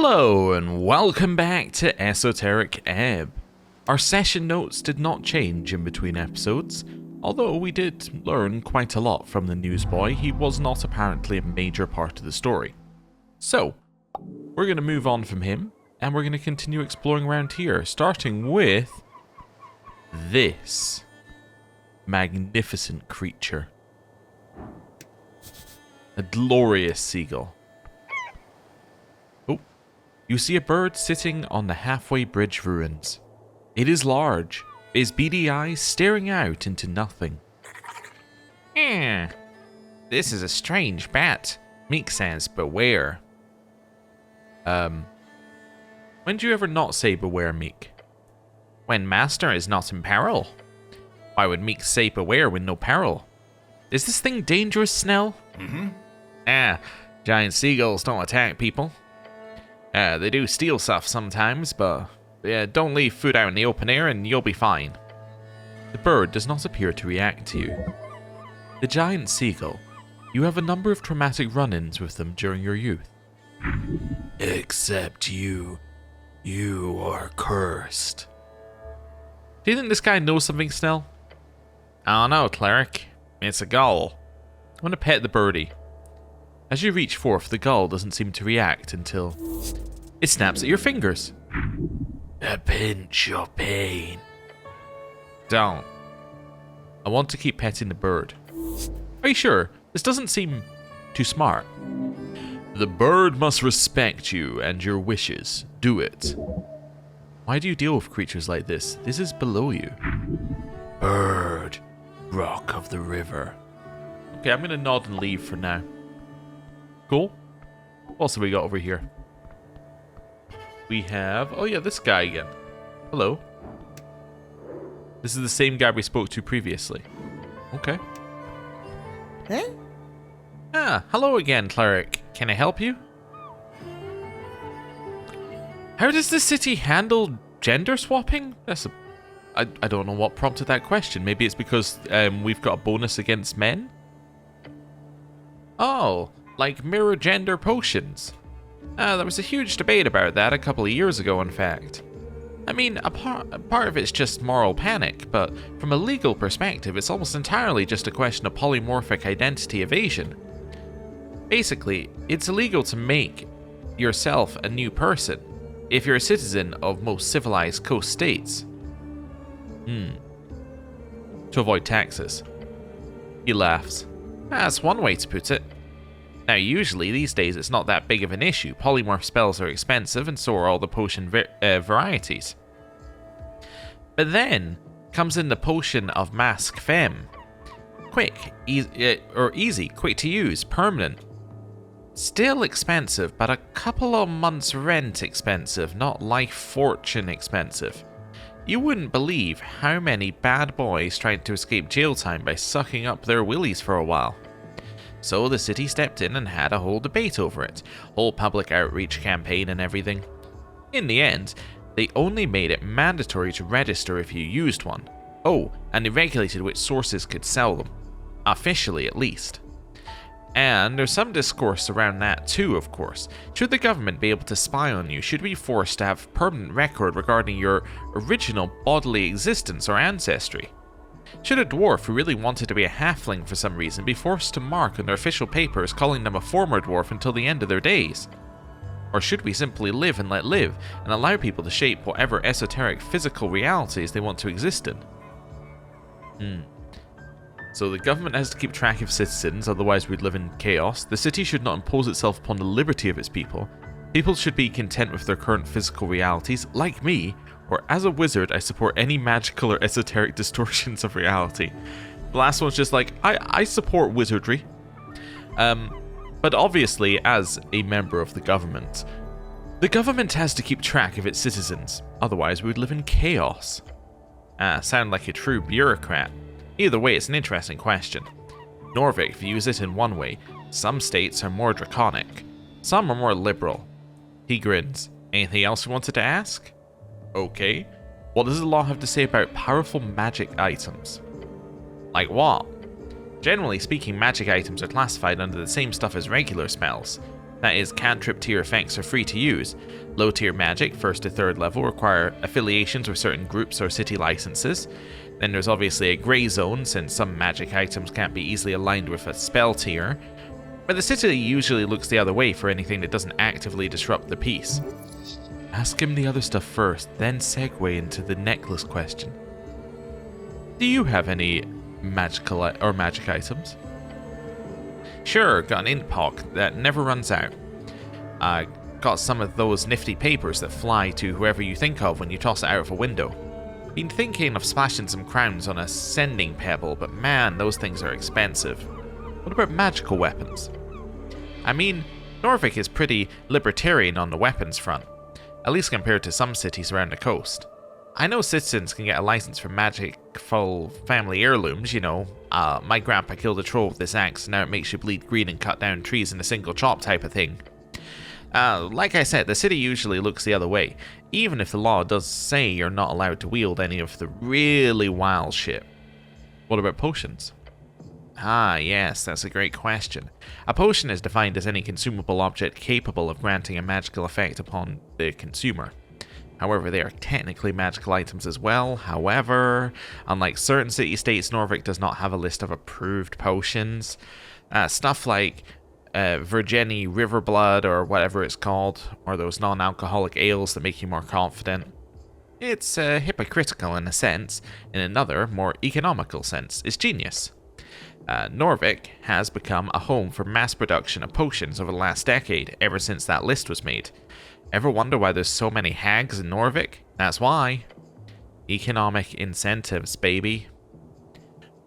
Hello and welcome back to Esoteric Ebb. Our session notes did not change in between episodes, although we did learn quite a lot from the newsboy. He was not apparently a major part of the story. So, we're going to move on from him, and we're going to continue exploring around here, starting with this magnificent creature. A glorious seagull. Oh, you see a bird sitting on the halfway bridge ruins. It is large, its beady eyes staring out into nothing. This is a strange bat. Meek says, beware. When do you ever not say beware, Meek? When Master is not in peril. Why would Meek say beware when no peril? Is this thing dangerous, Snell? Giant seagulls don't attack people. They do steal stuff sometimes, but don't leave food out in the open air and you'll be fine. The bird does not appear to react to you. The giant seagull, you have a number of traumatic run-ins with them during your youth. Except you. You are cursed. Do you think this guy knows something, Snell? I don't know, Cleric. It's a gull. I want to pet the birdie. As you reach forth, the gull doesn't seem to react until it snaps at your fingers. A pinch of pain. Don't. I want to keep petting the bird. Are you sure? This doesn't seem too smart. The bird must respect you and your wishes. Do it. Why do you deal with creatures like this? This is below you. Bird. Rock of the river. Okay, I'm going to nod and leave for now. Cool. What else have we got over here? We have... oh yeah, this guy again. Hello. This is the same guy we spoke to previously. Okay. Huh? Hello again, Cleric. Can I help you? How does the city handle gender swapping? I don't know what prompted that question. Maybe it's because we've got a bonus against men? Oh, like mirror gender potions. There was a huge debate about that a couple of years ago, in fact. I mean, a part of it's just moral panic, but from a legal perspective, it's almost entirely just a question of polymorphic identity evasion. Basically, it's illegal to make yourself a new person if you're a citizen of most civilized coast states. To avoid taxes. He laughs. That's one way to put it. Now, usually, these days, it's not that big of an issue. Polymorph spells are expensive, and so are all the potion varieties. But then comes in the potion of Mask Femme. Quick, easy, quick to use, permanent. Still expensive, but a couple of months' rent expensive, not life fortune expensive. You wouldn't believe how many bad boys tried to escape jail time by sucking up their willies for a while. So the city stepped in and had a whole debate over it, whole public outreach campaign and everything. In the end, they only made it mandatory to register if you used one. Oh, and they regulated which sources could sell them. Officially, at least. And there's some discourse around that too, of course. Should the government be able to spy on you? Should we be forced to have permanent record regarding your original bodily existence or ancestry? Should a dwarf who really wanted to be a halfling for some reason be forced to mark on their official papers calling them a former dwarf until the end of their days? Or should we simply live and let live and allow people to shape whatever esoteric physical realities they want to exist in? So the government has to keep track of citizens, otherwise we'd live in chaos. The city should not impose itself upon the liberty of its people. People should be content with their current physical realities, like me, or as a wizard I support any magical or esoteric distortions of reality. The last one's just like, I support wizardry. But obviously, as a member of the government has to keep track of its citizens, otherwise we would live in chaos. Sound like a true bureaucrat. Either way, it's an interesting question. Norvik views it in one way. Some states are more draconic. Some are more liberal. He grins. Anything else you wanted to ask? Okay. What does the law have to say about powerful magic items? Like what? Generally speaking, magic items are classified under the same stuff as regular spells. That is, cantrip tier effects are free to use. Low tier magic, 1st to 3rd level, require affiliations with certain groups or city licenses. Then there's obviously a grey zone, since some magic items can't be easily aligned with a spell tier. But the city usually looks the other way for anything that doesn't actively disrupt the peace. Ask him the other stuff first, then segue into the necklace question. Do you have any magical or magic items? Sure, got an Inpoc that never runs out. Got some of those nifty papers that fly to whoever you think of when you toss it out of a window. Been thinking of splashing some crowns on a sending pebble, but man, those things are expensive. What about magical weapons? I mean, Norvik is pretty libertarian on the weapons front, at least compared to some cities around the coast. I know citizens can get a license for magic-full family heirlooms, you know, my grandpa killed a troll with this axe, and now it makes you bleed green and cut down trees in a single chop type of thing. Like I said, the city usually looks the other way, even if the law does say you're not allowed to wield any of the really wild shit. What about potions? Ah, yes, that's a great question. A potion is defined as any consumable object capable of granting a magical effect upon the consumer. However, they are technically magical items as well. However, unlike certain city-states, Norvik does not have a list of approved potions. Stuff like Virginie Riverblood or whatever it's called, or those non-alcoholic ales that make you more confident. It's hypocritical in a sense. In another, more economical sense, it's genius. Norvik has become a home for mass production of potions over the last decade, ever since that list was made. Ever wonder why there's so many hags in Norvik? That's why. Economic incentives, baby.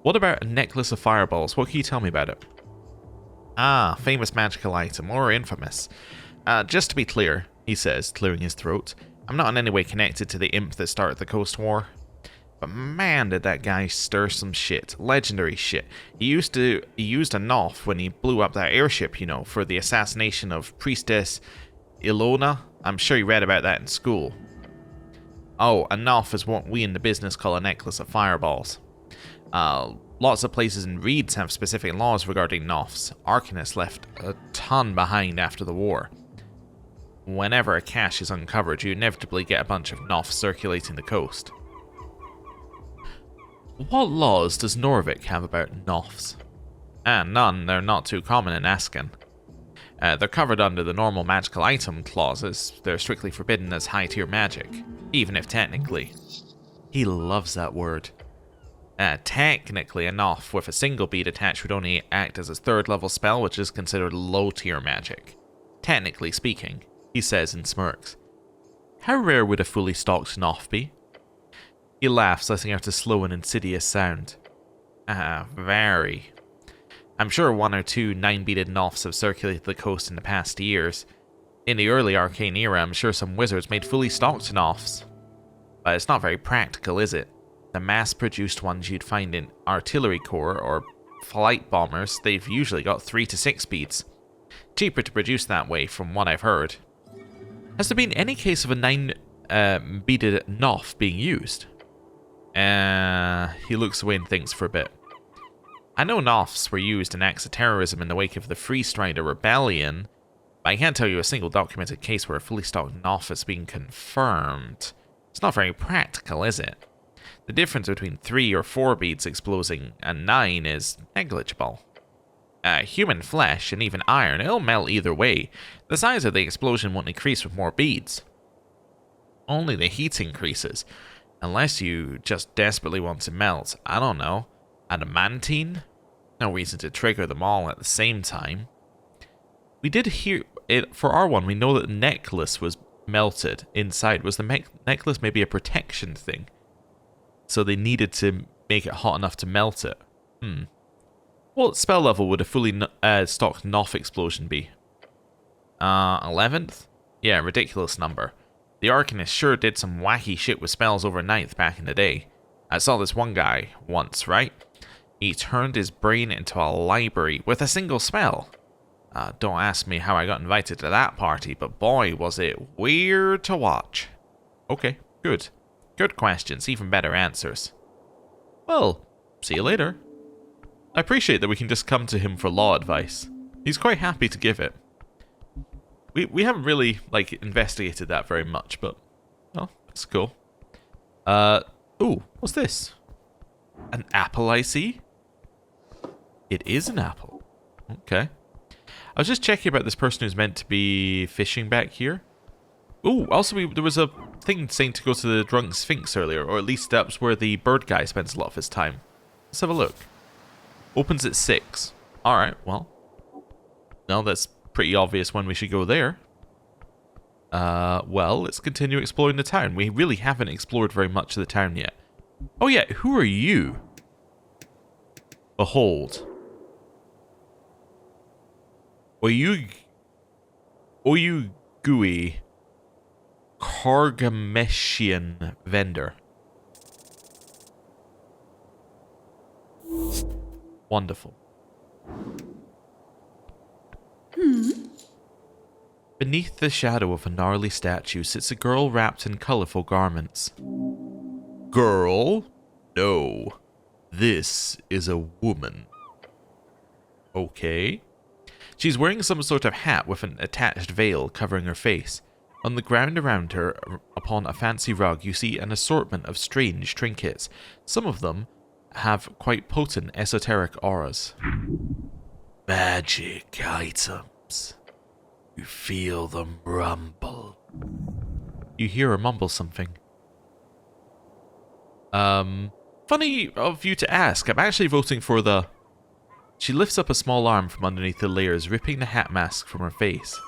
What about a necklace of fireballs? What can you tell me about it? Ah, famous magical item, or infamous. Just to be clear, he says, clearing his throat, I'm not in any way connected to the imp that started the Coast War. But man, did that guy stir some shit. Legendary shit. He used a Noff when he blew up that airship, you know, for the assassination of Priestess Ilona. I'm sure you read about that in school. Oh, a Noff is what we in the business call a necklace of fireballs. Lots of places in Reeds have specific laws regarding Noffs. Arcanists left a ton behind after the war. Whenever a cache is uncovered, you inevitably get a bunch of Noffs circulating the coast. What laws does Norvik have about Noffs? None, they're not too common in Ascan. They're covered under the normal magical item clauses. They're strictly forbidden as high-tier magic, even if technically. He loves that word. Technically, a Noff with a single bead attached would only act as a 3rd level spell, which is considered low-tier magic. Technically speaking, he says and smirks. How rare would a fully stocked Noff be? He laughs, letting out a slow and insidious sound. Very. I'm sure 1 or 2 9-beaded Noffs have circulated the coast in the past years. In the early Arcane era, I'm sure some wizards made fully stocked Noffs. But it's not very practical, is it? The mass-produced ones you'd find in artillery corps or flight bombers, they've usually got 3 to 6 beads. Cheaper to produce that way, from what I've heard. Has there been any case of a 9-beaded Noff being used? He looks away and thinks for a bit. I know Noffs were used in acts of terrorism in the wake of the Freestrider Rebellion, but I can't tell you a single documented case where a fully stocked Noff has been confirmed. It's not very practical, is it? The difference between 3 or 4 beads exploding and 9 is negligible. Human flesh and even iron, it'll melt either way. The size of the explosion won't increase with more beads. Only the heat increases. Unless you just desperately want to melt, I don't know, adamantine? No reason to trigger them all at the same time. We did hear it for R1, we know that the necklace was melted inside. Was the necklace maybe a protection thing? So they needed to make it hot enough to melt it. What spell level would a fully stocked Noff explosion be? 11th? Yeah, ridiculous number. The Arcanist sure did some wacky shit with spells over 9th back in the day. I saw this one guy once, right? He turned his brain into a library with a single spell. Don't ask me how I got invited to that party, but boy, was it weird to watch. Okay, good. Good questions, even better answers. Well, see you later. I appreciate that we can just come to him for law advice. He's quite happy to give it. We haven't really, like, investigated that very much, but... Oh, that's cool. Ooh, what's this? An apple I see? It is an apple. Okay. I was just checking about this person who's meant to be fishing back here. Ooh, also there was a thing saying to go to the Drunk Sphinx earlier, or at least that's where the bird guy spends a lot of his time. Let's have a look. Opens at 6. Alright, well. No, that's pretty obvious when we should go there. Well, let's continue exploring the town. We really haven't explored very much of the town yet. Oh yeah, who are you? Behold. Oyugui Kargameshian vendor. Wonderful. Beneath the shadow of a gnarly statue sits a girl wrapped in colorful garments. Girl? No. This is a woman. Okay. She's wearing some sort of hat with an attached veil covering her face. On the ground around her, upon a fancy rug, you see an assortment of strange trinkets. Some of them have quite potent esoteric auras. Magic items. You feel them rumble. You hear her mumble something. Funny of you to ask. I'm actually voting for the... She lifts up a small arm from underneath the layers, ripping the hat mask from her face.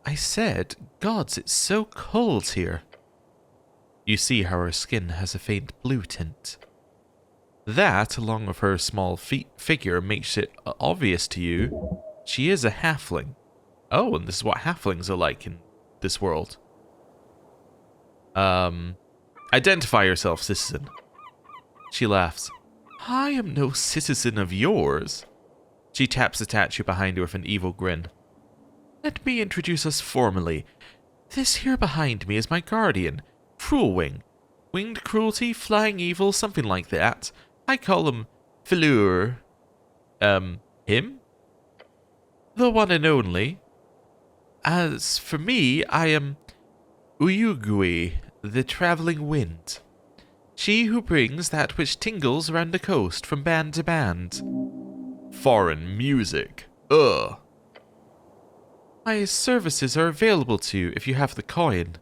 I said, gods, it's so cold here. You see how her skin has a faint blue tint. That, along with her small figure, makes it obvious to you she is a halfling. Oh, and this is what halflings are like in this world. Identify yourself, citizen. She laughs. I am no citizen of yours. She taps the statue behind her with an evil grin. Let me introduce us formally. This here behind me is my guardian, Cruelwing. Winged cruelty, flying evil, something like that. I call him Fleur. Him? The one and only. As for me, I am Uyugui, the travelling wind. She who brings that which tingles around the coast from band to band. Foreign music. Ugh. My services are available to you if you have the coin.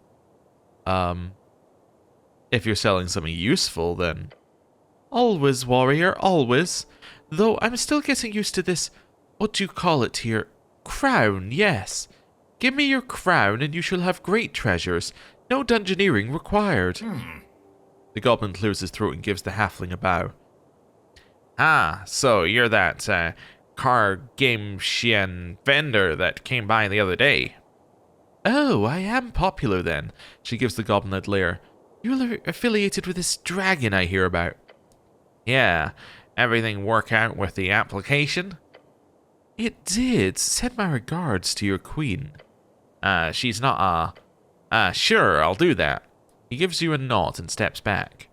If you're selling something useful, then... Always, warrior, always. Though I'm still getting used to this, what do you call it here? Crown, yes. Give me your crown and you shall have great treasures. No dungeoneering required. The goblin clears his throat and gives the halfling a bow. Ah, so you're that, Kargameshian vendor that came by the other day. Oh, I am popular then. She gives the goblin a glare. You're affiliated with this dragon I hear about. Yeah, everything work out with the application? It did. Send my regards to your queen. She's not, sure, I'll do that. He gives you a nod and steps back.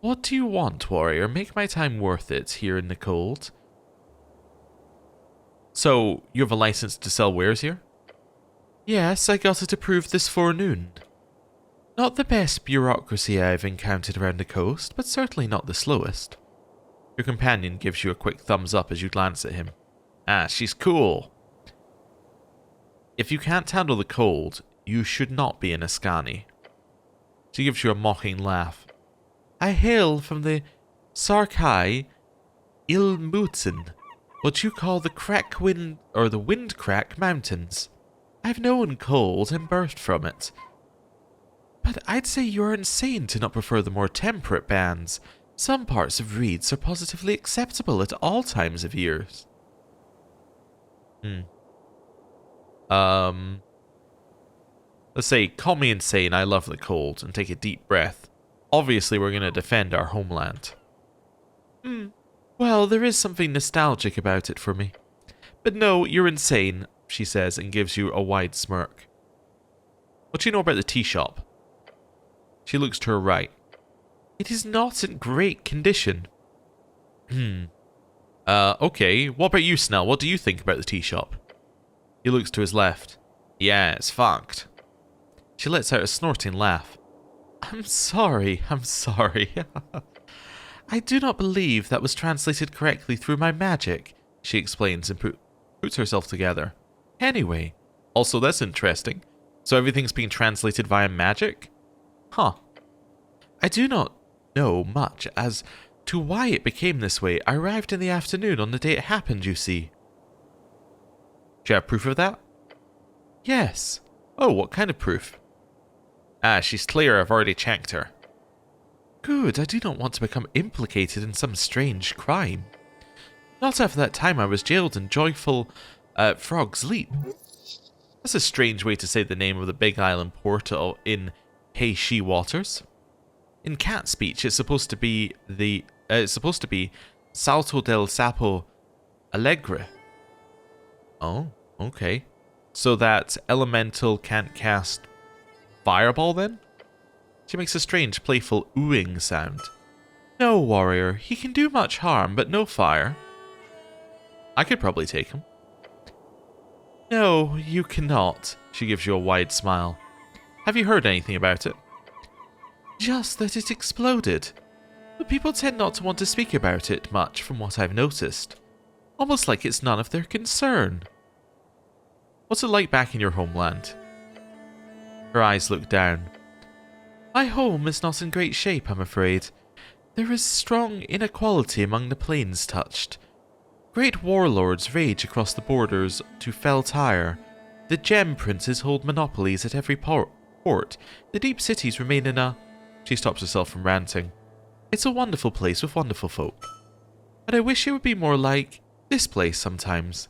What do you want, warrior? Make my time worth it here in the cold. So, you have a license to sell wares here? Yes, I got it approved this forenoon. Not the best bureaucracy I've encountered around the coast, but certainly not the slowest. Your companion gives you a quick thumbs up as you glance at him. Ah, she's cool. If you can't handle the cold, you should not be in Ascani. She gives you a mocking laugh. I hail from the Sarkai Ilmuten, what you call the Windcrack Mountains. I've known cold and burst from it. But I'd say you're insane to not prefer the more temperate bands. Some parts of reeds are positively acceptable at all times of years. Let's say, call me insane, I love the cold, and take a deep breath. Obviously, we're going to defend our homeland. Well, there is something nostalgic about it for me. But no, you're insane, she says, and gives you a wide smirk. What do you know about the tea shop? She looks to her right. It is not in great condition. Okay, what about you, Snell? What do you think about the tea shop? He looks to his left. Yeah, it's fucked. She lets out a snorting laugh. I'm sorry. I do not believe that was translated correctly through my magic, she explains and puts herself together. Anyway, also that's interesting. So everything's being translated via magic? Huh. I do not know much as to why it became this way. I arrived in the afternoon on the day it happened, you see. Do you have proof of that? Yes. Oh, what kind of proof? Ah, she's clear. I've already checked her. Good, I do not want to become implicated in some strange crime. Not after that time I was jailed in Joyful Frog's Leap. That's a strange way to say the name of the Big Island portal in Hey She Waters. In cat speech, it's supposed to be Salto del Sapo Alegre. Oh, okay. So that elemental can't cast fireball then? She makes a strange, playful oohing sound. No, warrior. He can do much harm, but no fire. I could probably take him. No, you cannot. She gives you a wide smile. Have you heard anything about it? Just that it exploded. But people tend not to want to speak about it much from what I've noticed. Almost like it's none of their concern. What's it like back in your homeland? Her eyes look down. My home is not in great shape, I'm afraid. There is strong inequality among the planes touched. Great warlords rage across the borders to fell Tyre. The gem princes hold monopolies at every port. The deep cities remain in a... She stops herself from ranting. It's a wonderful place with wonderful folk. But I wish it would be more like this place sometimes.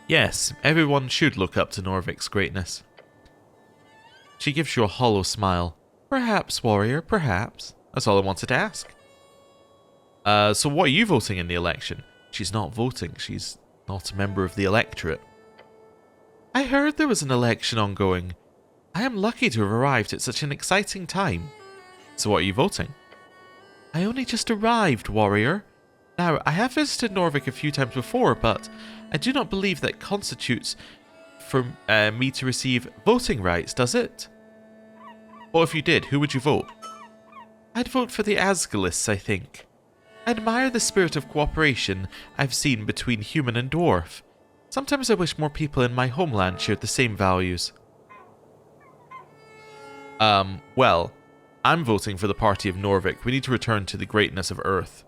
Yes, everyone should look up to Norvik's greatness. She gives you a hollow smile. Perhaps, warrior, perhaps. That's all I wanted to ask. So what are you voting in the election? She's not voting. She's not a member of the electorate. I heard there was an election ongoing. I am lucky to have arrived at such an exciting time. So what are you voting? I only just arrived, warrior. Now, I have visited Norvik a few times before, but I do not believe that constitutes for me to receive voting rights, does it? Well, if you did, who would you vote? I'd vote for the Asgalists, I think. I admire the spirit of cooperation I've seen between human and dwarf. Sometimes I wish more people in my homeland shared the same values. Well, I'm voting for the party of Norvik. We need to return to the greatness of Earth.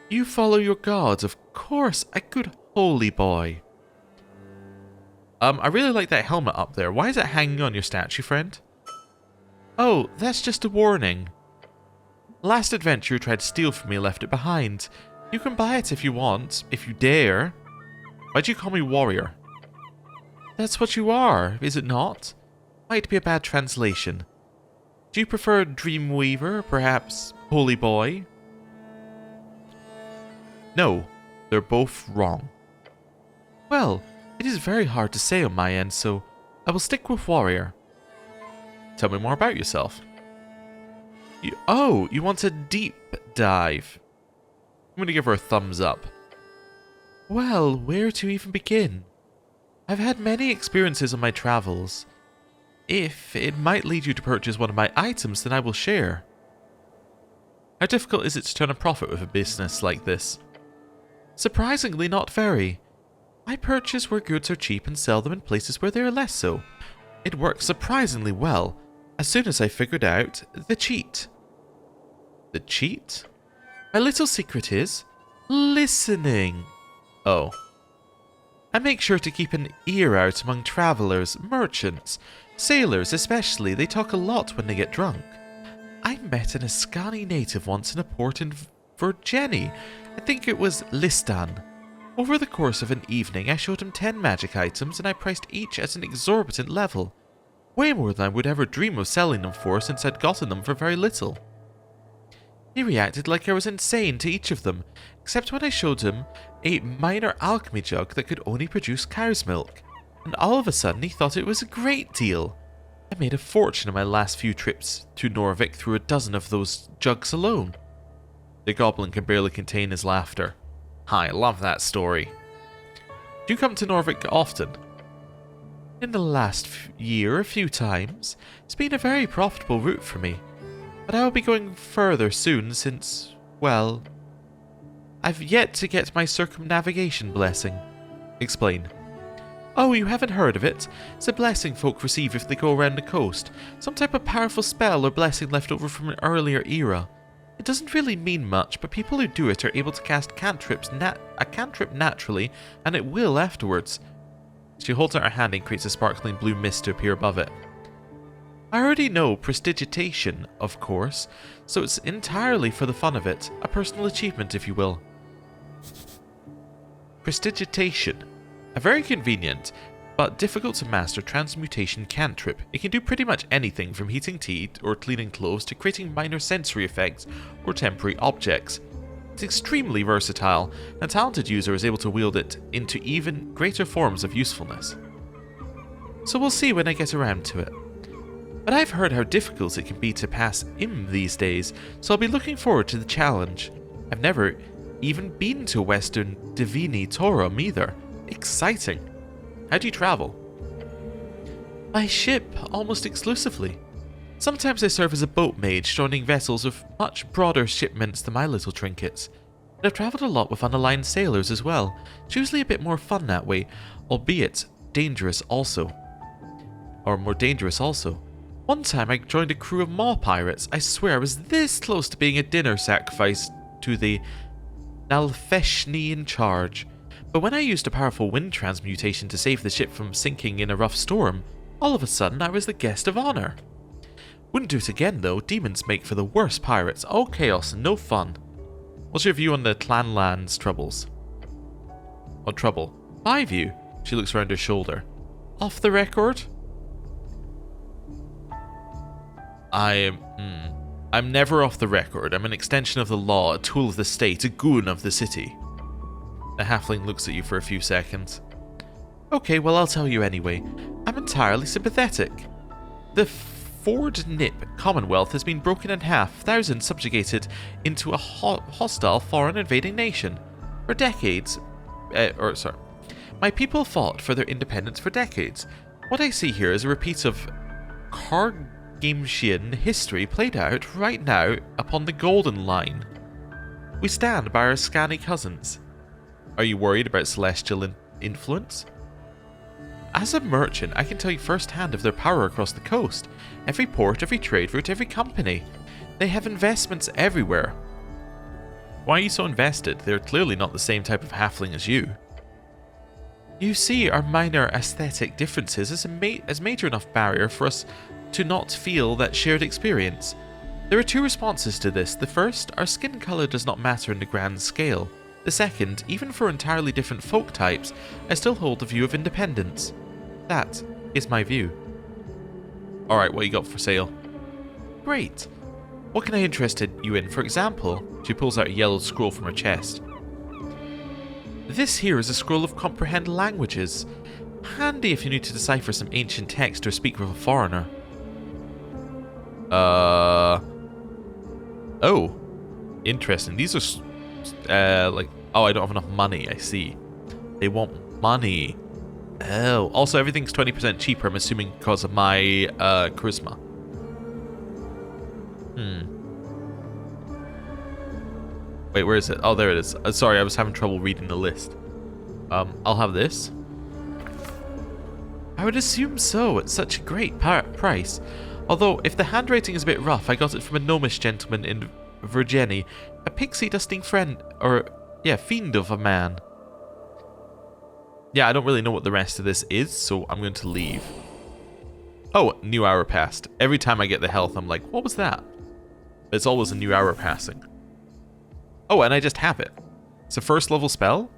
You follow your gods, of course, a good holy boy. I really like that helmet up there. Why is it hanging on your statue, friend? Oh, that's just a warning. Last adventurer tried to steal from me, left it behind. You can buy it if you want, if you dare. Why'd you call me warrior? That's what you are, is it not? Might be a bad translation. Do you prefer Dreamweaver, perhaps Holy Boy? No, they're both wrong. Well, it is very hard to say on my end, so I will stick with warrior. Tell me more about yourself. You want a deep dive? I'm going to give her a thumbs up. Well, where to even begin? I've had many experiences on my travels. If it might lead you to purchase one of my items, then I will share. How difficult is it to turn a profit with a business like this? Surprisingly, not very. I purchase where goods are cheap and sell them in places where they are less so. It works surprisingly well, as soon as I figured out the cheat. The cheat? My little secret is listening. Oh. I make sure to keep an ear out among travelers, merchants, sailors especially. They talk a lot when they get drunk. I met an Ascani native once in a port in Virginia. I think it was Listan. Over the course of an evening, I showed him 10 magic items and I priced each at an exorbitant level. Way more than I would ever dream of selling them for since I'd gotten them for very little. He reacted like I was insane to each of them, except when I showed him a minor alchemy jug that could only produce cow's milk. And all of a sudden he thought it was a great deal. I made a fortune in my last few trips to Norvik through a dozen of those jugs alone. The goblin can barely contain his laughter. I love that story. Do you come to Norvik often? In the last year, a few times. It's been a very profitable route for me. But I will be going further soon since, well, I've yet to get my circumnavigation blessing. Explain. Oh, you haven't heard of it? It's a blessing folk receive if they go around the coast. Some type of powerful spell or blessing left over from an earlier era. It doesn't really mean much, but people who do it are able to cast a cantrip naturally, and it will afterwards. She holds out her hand and creates a sparkling blue mist to appear above it. I already know prestidigitation, of course, so it's entirely for the fun of it, a personal achievement, if you will. Prestidigitation. A very convenient, but difficult to master transmutation cantrip. It can do pretty much anything from heating tea or cleaning clothes to creating minor sensory effects or temporary objects. It's extremely versatile, and a talented user is able to wield it into even greater forms of usefulness. So we'll see when I get around to it. But I've heard how difficult it can be to pass IM these days, so I'll be looking forward to the challenge. I've never even been to Western Divini Torum either. Exciting! How do you travel? By ship, almost exclusively. Sometimes I serve as a boat mage, joining vessels with much broader shipments than my little trinkets. But I've travelled a lot with unaligned sailors as well. It's usually a bit more fun that way, albeit dangerous also. Or more dangerous also. One time I joined a crew of maw pirates. I swear I was this close to being a dinner sacrifice to the Nalfeshni in charge. But when I used a powerful wind transmutation to save the ship from sinking in a rough storm, all of a sudden I was the guest of honor. Wouldn't do it again though, demons make for the worst pirates, all chaos and no fun. What's your view on the Clanland's troubles? What trouble? My view? She looks around her shoulder. Off the record? I'm never off the record. I'm an extension of the law, a tool of the state, a goon of the city. The halfling looks at you for a few seconds. Okay, well I'll tell you anyway. I'm entirely sympathetic. The Ford Nip Commonwealth has been broken in half, thousands subjugated into a hostile foreign invading nation. For decades... My people fought for their independence for decades. What I see here is a repeat of Cargamshian history played out right now upon the Golden Line. We stand by our Scani cousins. Are you worried about celestial influence? As a merchant, I can tell you firsthand of their power across the coast. Every port, every trade route, every company. They have investments everywhere. Why are you so invested? They're clearly not the same type of halfling as you. You see, our minor aesthetic differences is a major enough barrier for us to not feel that shared experience. There are two responses to this. The first, our skin color does not matter in the grand scale. The second, even for entirely different folk types, I still hold the view of independence. That is my view. Alright, what you got for sale? Great. What can I interest you in? For example, she pulls out a yellowed scroll from her chest. This here is a scroll of comprehend languages. Handy if you need to decipher some ancient text or speak with a foreigner. Oh. Interesting. These are... oh, I don't have enough money, I see. They want money. Oh, also everything's 20% cheaper, I'm assuming because of my charisma. Wait, where is it? Oh, there it is. Sorry, I was having trouble reading the list. I'll have this. I would assume so, at such a great price. Although, if the handwriting is a bit rough, I got it from a gnomish gentleman in Virginie, a pixie-dusting friend, or, yeah, fiend of a man. Yeah, I don't really know what the rest of this is, so I'm going to leave. Oh, new hour passed. Every time I get the health, I'm like, what was that? But it's always a new hour passing. Oh, and I just have it. It's a first level spell?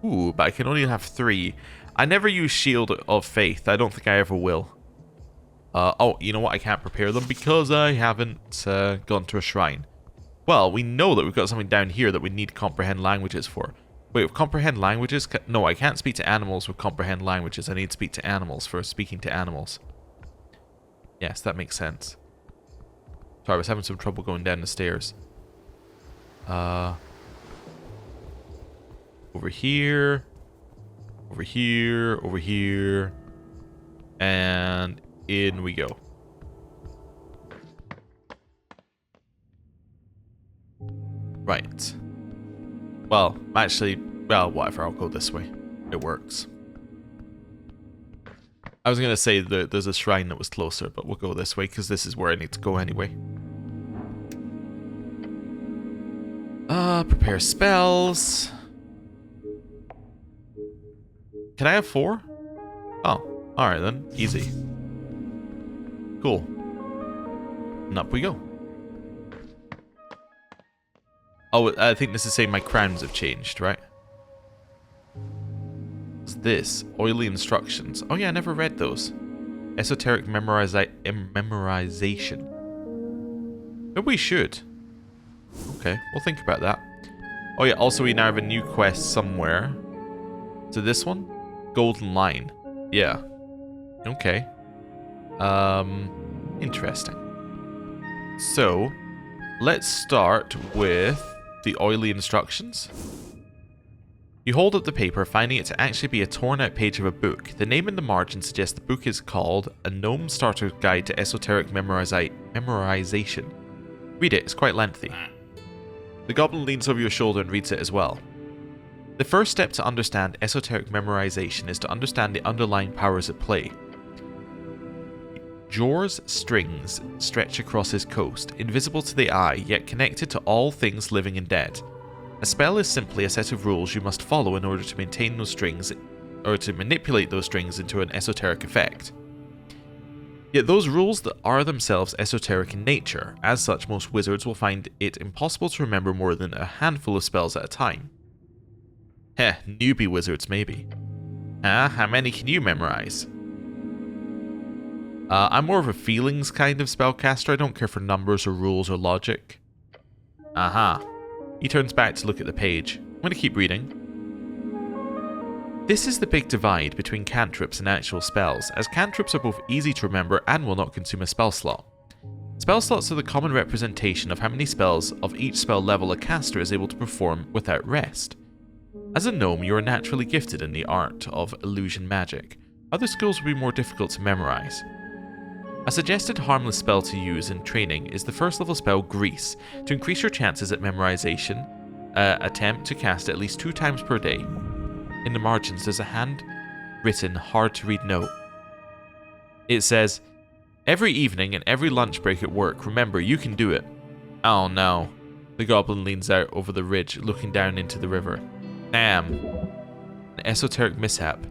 Ooh, but I can only have 3. I never use Shield of Faith. I don't think I ever will. Oh, you know what? I can't prepare them because I haven't gone to a shrine. Well, we know that we've got something down here that we need comprehend languages for. Wait, with comprehend languages? No, I can't speak to animals with comprehend languages. I need to speak to animals for speaking to animals. Yes, that makes sense. Sorry, I was having some trouble going down the stairs. Over here. Over here, and in we go. Right. Well, actually, well, whatever, I'll go this way. It works. I was going to say that there's a shrine that was closer, but we'll go this way because this is where I need to go anyway. Prepare spells. Can I have 4? Oh, alright then. Easy. Cool. And up we go. Oh, I think this is saying my crowns have changed, right? What's this? Oily instructions. Oh yeah, I never read those. Esoteric memorization. Maybe we should. Okay, we'll think about that. Oh yeah, also we now have a new quest somewhere. So this one? Golden Line. Yeah. Okay. Interesting. So, let's start with the oily instructions. You hold up the paper, finding it to actually be a torn out page of a book. The name in the margin suggests the book is called A Gnome Starter Guide to Esoteric Memorization. Read it, it's quite lengthy. The goblin leans over your shoulder and reads it as well. The first step to understand esoteric memorization is to understand the underlying powers at play. Jor's strings stretch across his coast, invisible to the eye, yet connected to all things living and dead. A spell is simply a set of rules you must follow in order to maintain those strings, or to manipulate those strings into an esoteric effect. Yet those rules that are themselves esoteric in nature. As such, most wizards will find it impossible to remember more than a handful of spells at a time. Heh, newbie wizards maybe. How many can you memorize? I'm more of a feelings kind of spellcaster. I don't care for numbers or rules or logic. Aha. He turns back to look at the page. I'm going to keep reading. This is the big divide between cantrips and actual spells, as cantrips are both easy to remember and will not consume a spell slot. Spell slots are the common representation of how many spells of each spell level a caster is able to perform without rest. As a gnome, you are naturally gifted in the art of illusion magic. Other skills will be more difficult to memorize. A suggested harmless spell to use in training is the first level spell Grease. To increase your chances at memorization, attempt to cast it at least 2 times per day. In the margins, there's a hand-written, hard-to-read note. It says, "Every evening and every lunch break at work, remember, you can do it." Oh no. The goblin leans out over the ridge, looking down into the river. Damn. An esoteric mishap.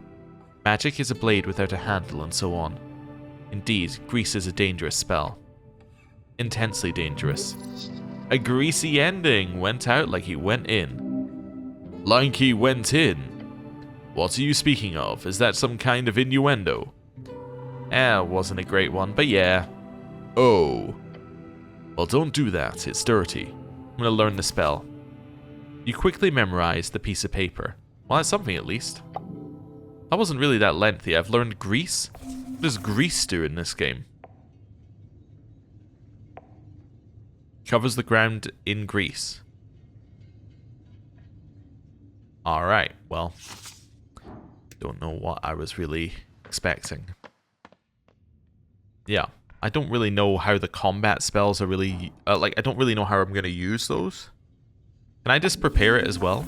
Magic is a blade without a handle, and so on. Indeed, grease is a dangerous spell. Intensely dangerous. A greasy ending. Went out like he went in. Like he went in? What are you speaking of? Is that some kind of innuendo? Wasn't a great one, but yeah. Oh. Well, don't do that. It's dirty. I'm gonna learn the spell. You quickly memorize the piece of paper. Well, that's something at least. That wasn't really that lengthy. I've learned grease. What does grease do in this game? Covers the ground in grease. Alright, well. Don't know what I was really expecting. Yeah, I don't really know how the combat spells are really... I don't really know how I'm going to use those. Can I just prepare it as well?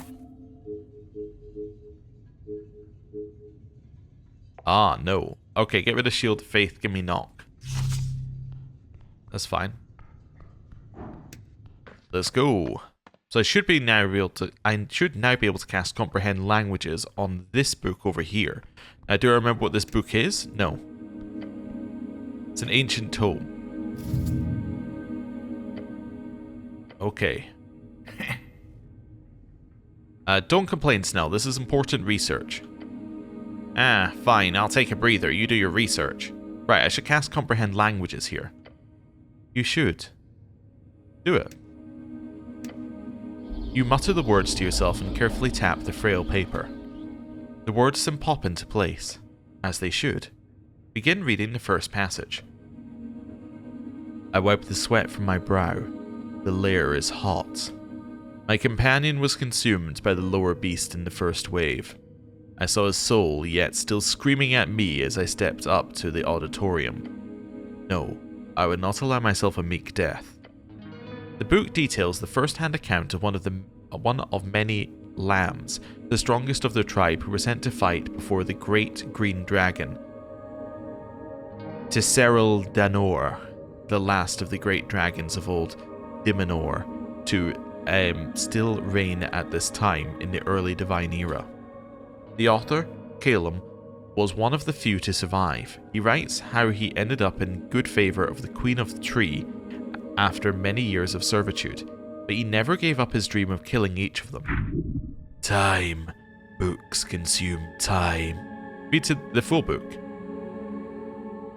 Ah, no. Okay, get rid of Shield of Faith, give me Knock. That's fine. Let's go. So I should now be able to cast Comprehend Languages on this book over here. Now, do I remember what this book is? No. It's an ancient tome. Okay. Don't complain, Snell. This is important research. Fine. I'll take a breather. You do your research. Right, I should cast Comprehend Languages here. You should. Do it. You mutter the words to yourself and carefully tap the frail paper. The words then pop into place, as they should. Begin reading the first passage. I wipe the sweat from my brow. The lair is hot. My companion was consumed by the lower beast in the first wave. I saw his soul, yet still screaming at me as I stepped up to the auditorium. No, I would not allow myself a meek death. The book details the first-hand account of one of many lambs, the strongest of their tribe, who were sent to fight before the great green dragon, TTRPG-turned-CRPG, the last of the great dragons of old Dimenor, to still reign at this time in the early Divine Era. The author, Calum, was one of the few to survive. He writes how he ended up in good favour of the Queen of the Tree after many years of servitude, but he never gave up his dream of killing each of them. Time. Books consume time. Read to the full book.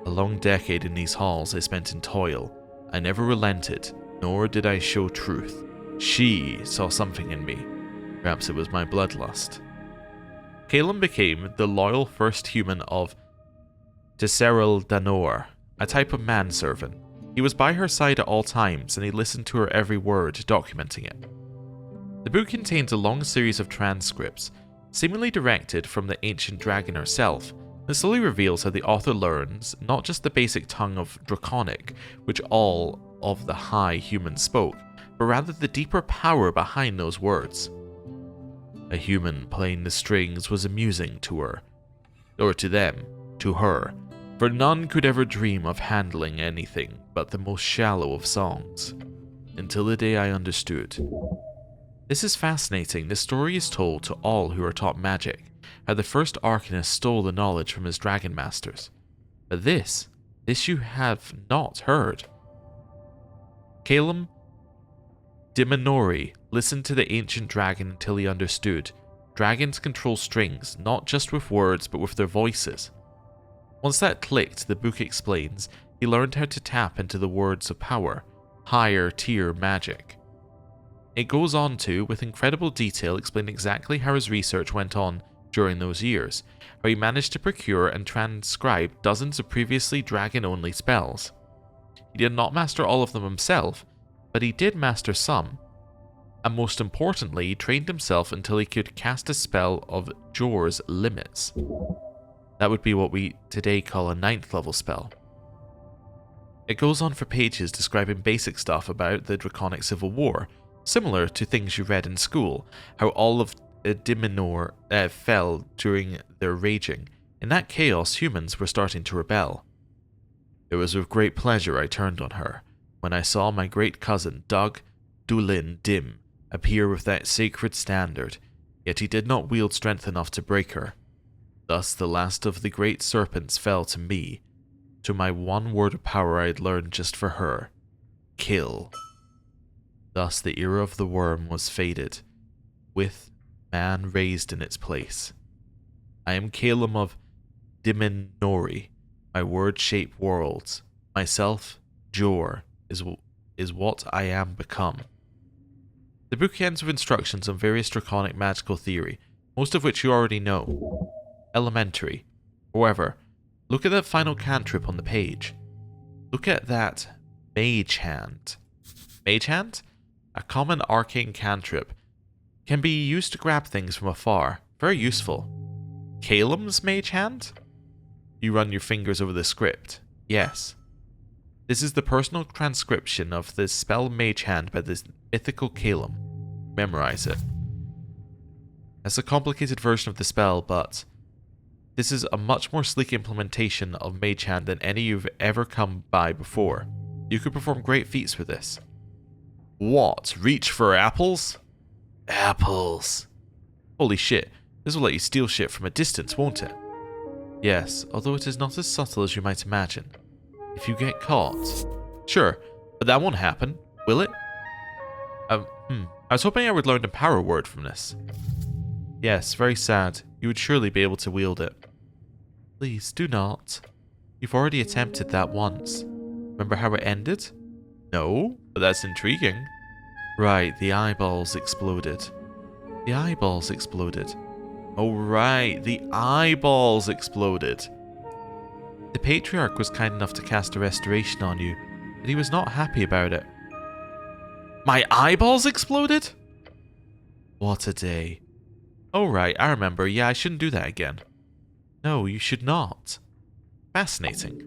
A long decade in these halls I spent in toil. I never relented, nor did I show truth. She saw something in me. Perhaps it was my bloodlust. Calum became the loyal first human of TTRPG-turned-CRPG, a type of manservant. He was by her side at all times, and he listened to her every word, documenting it. The book contains a long series of transcripts, seemingly directed from the ancient dragon herself, that slowly reveals how the author learns not just the basic tongue of Draconic, which all of the high humans spoke, but rather the deeper power behind those words. A human playing the strings was amusing to her, or to them, to her, for none could ever dream of handling anything but the most shallow of songs, until the day I understood. This is fascinating. This story is told to all who are taught magic, how the first Arcanist stole the knowledge from his dragon masters. But this you have not heard. Calum Dimenori listened to the ancient dragon until he understood. Dragons control strings, not just with words, but with their voices. Once that clicked, the book explains, he learned how to tap into the words of power, higher tier magic. It goes on to, with incredible detail, explain exactly how his research went on during those years, how he managed to procure and transcribe dozens of previously dragon-only spells. He did not master all of them himself, but he did master some, and most importantly, he trained himself until he could cast a spell of Jor's limits. That would be what we today call a 9th level spell. It goes on for pages describing basic stuff about the Draconic Civil War, similar to things you read in school, how all of Dimenor fell during their raging. In that chaos, humans were starting to rebel. It was with great pleasure I turned on her, when I saw my great cousin Doug Dulin Dim appear with that sacred standard, yet he did not wield strength enough to break her. Thus the last of the great serpents fell to me, to my one word of power I had learned just for her: kill. Thus the era of the worm was faded, with man raised in its place. I am Calum of Dimenori, my word-shaped worlds. Myself, Jor, is what I am become. The book ends with instructions on various draconic magical theory, most of which you already know. Elementary. However, look at that final cantrip on the page. Look at that Mage Hand. Mage Hand? A common arcane cantrip. Can be used to grab things from afar. Very useful. Calum's Mage Hand? You run your fingers over the script. Yes. This is the personal transcription of the spell Mage Hand by this mythical Calum. Memorize it. It's a complicated version of the spell, but this is a much more sleek implementation of Mage Hand than any you've ever come by before. You could perform great feats with this. What? Reach for apples? Apples. Holy shit, this will let you steal shit from a distance, won't it? Yes, although it is not as subtle as you might imagine. If you get caught. Sure, but that won't happen, will it? I was hoping I would learn the power word from this. Yes, very sad. You would surely be able to wield it. Please, do not. You've already attempted that once. Remember how it ended? No, but that's intriguing. Right, the eyeballs exploded. The eyeballs exploded. Oh right, the eyeballs exploded. The Patriarch was kind enough to cast a restoration on you, but he was not happy about it. My eyeballs exploded? What a day. Oh, right, I remember. Yeah, I shouldn't do that again. No, you should not. Fascinating.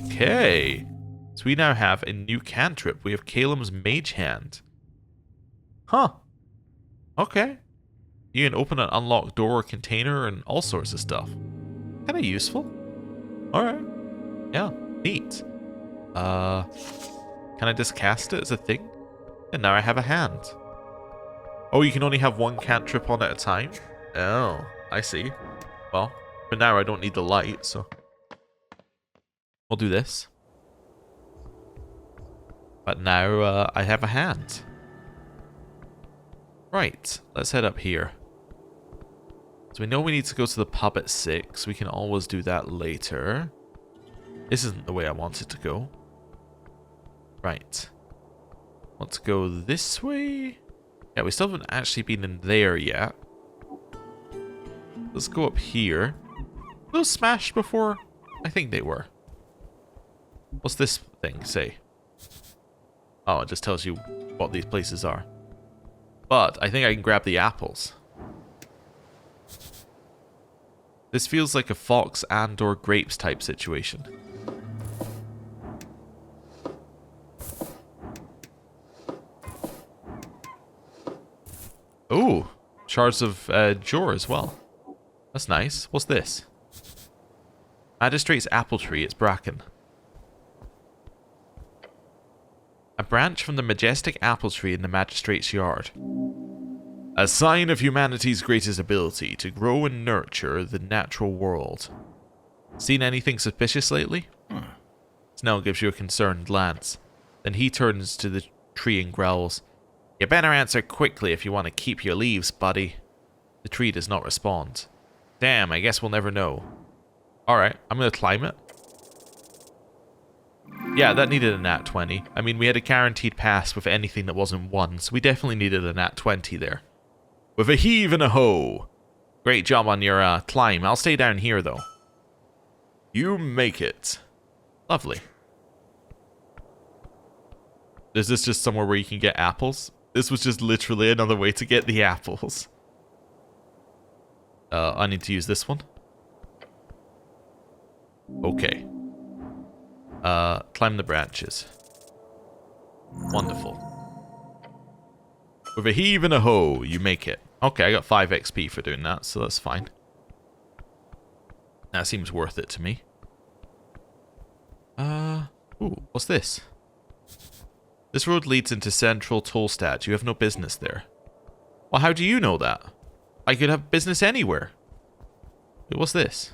Okay. So we now have a new cantrip. We have Calum's Mage Hand. Huh. Okay. You can open an unlocked door or container and all sorts of stuff. Kind of useful. Alright. Yeah, neat. Can I just cast it as a thing? And now I have a hand. Oh, you can only have one cantrip on at a time? Oh, I see. Well, for now I don't need the light, so... we'll do this. But now I have a hand. Right, let's head up here. So we know we need to go to the pub at 6. We can always do that later. This isn't the way I want it to go. Right. Let's go this way. Yeah, we still haven't actually been in there yet. Let's go up here. Were those smashed before? I think they were. What's this thing say? Oh, it just tells you what these places are. But I think I can grab the apples. This feels like a fox and or grapes type situation. Oh, shards of Jor as well. That's nice. What's this? Magistrate's apple tree. It's bracken. A branch from the majestic apple tree in the magistrate's yard. A sign of humanity's greatest ability to grow and nurture the natural world. Seen anything suspicious lately? Snell gives you a concerned glance. Then he turns to the tree and growls, "You better answer quickly if you want to keep your leaves, buddy." The tree does not respond. Damn, I guess we'll never know. Alright, I'm going to climb it. Yeah, that needed a nat 20. I mean, we had a guaranteed pass with anything that wasn't 1, so we definitely needed a nat 20 there. With a heave and a ho! Great job on your climb. I'll stay down here, though. You make it. Lovely. Is this just somewhere where you can get apples? This was just literally another way to get the apples. I need to use this one. Okay. Climb the branches. Wonderful. With a heave and a ho, you make it. Okay, I got 5 XP for doing that, so that's fine. That seems worth it to me. Ooh, what's this? This road leads into Central Tollstadt. You have no business there. Well, how do you know that? I could have business anywhere. Wait, what's this?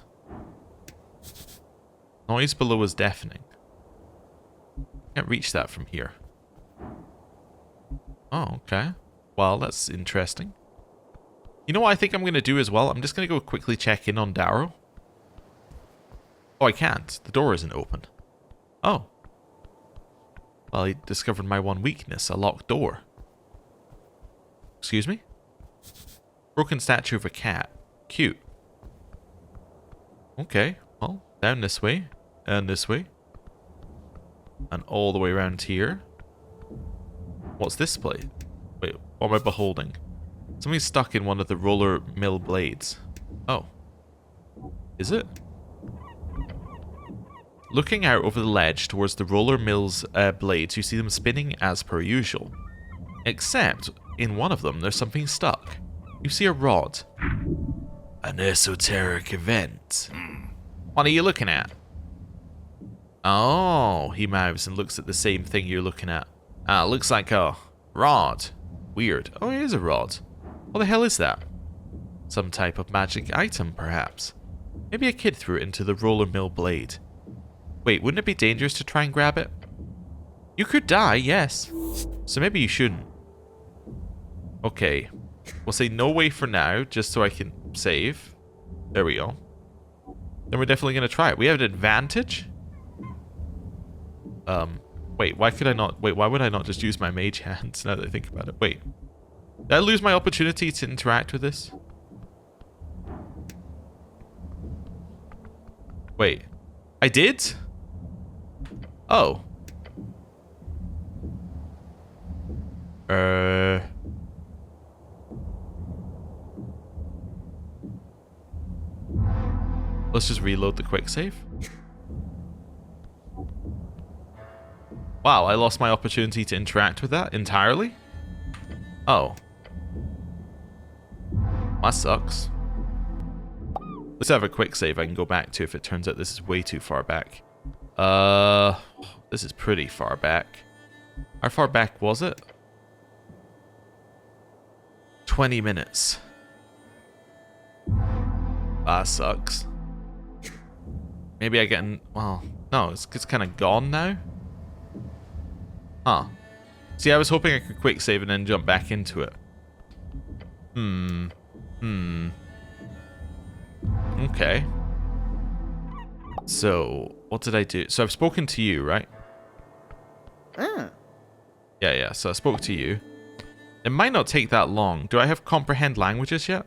Noise below is deafening. Can't reach that from here. Oh, okay. Well, that's interesting. You know what I think I'm going to do as well? I'm just going to go quickly check in on Darrow. Oh, I can't. The door isn't open. Oh. Well, he discovered my one weakness, a locked door. Excuse me? Broken statue of a cat. Cute. Okay, well, down this way, and this way. And all the way around here. What's this place? Wait, what am I beholding? Something's stuck in one of the roller mill blades. Oh. Is it? Looking out over the ledge towards the roller mill's blades, you see them spinning as per usual. Except, in one of them, there's something stuck. You see a rod. An esoteric event. What are you looking at? Oh, he mouths and looks at the same thing you're looking at. Ah, it looks like a rod. Weird. Oh, it is a rod. What the hell is that? Some type of magic item, perhaps. Maybe a kid threw it into the roller mill blade. Wait, wouldn't it be dangerous to try and grab it? You could die, yes. So maybe you shouldn't. Okay. We'll say no way for now, just so I can save. There we go. Then we're definitely going to try it. We have an advantage? Wait, why could I not... Wait, why would I not just use my mage hands now that I think about it? Wait. Did I lose my opportunity to interact with this? Wait. I did? Oh. Let's just reload the quick save. Wow, I lost my opportunity to interact with that entirely? Oh. That sucks. Let's have a quick save I can go back to if it turns out this is way too far back. This is pretty far back. How far back was it? 20 minutes. That sucks. Maybe I get in... Well, no, it's kind of gone now. Huh. See, I was hoping I could quick save and then jump back into it. Okay. So, what did I do? So I've spoken to you, right? Yeah, so I spoke to you. It might not take that long. Do I have comprehend languages yet?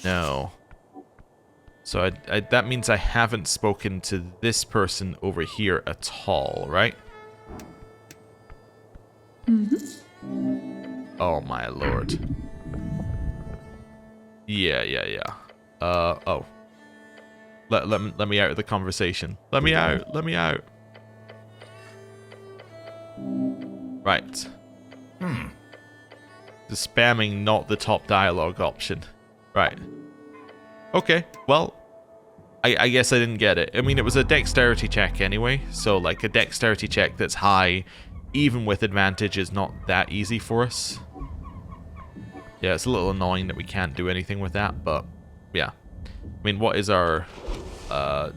No. So that means I haven't spoken to this person over here at all, right? Oh my lord. Yeah. Oh. Let me out of the conversation. Let me out. Right. The spamming not the top dialogue option. Right. Okay, well, I guess I didn't get it. I mean, it was a dexterity check anyway, so like a dexterity check that's high, even with advantage, is not that easy for us. Yeah, it's a little annoying that we can't do anything with that, but yeah. I mean, what is our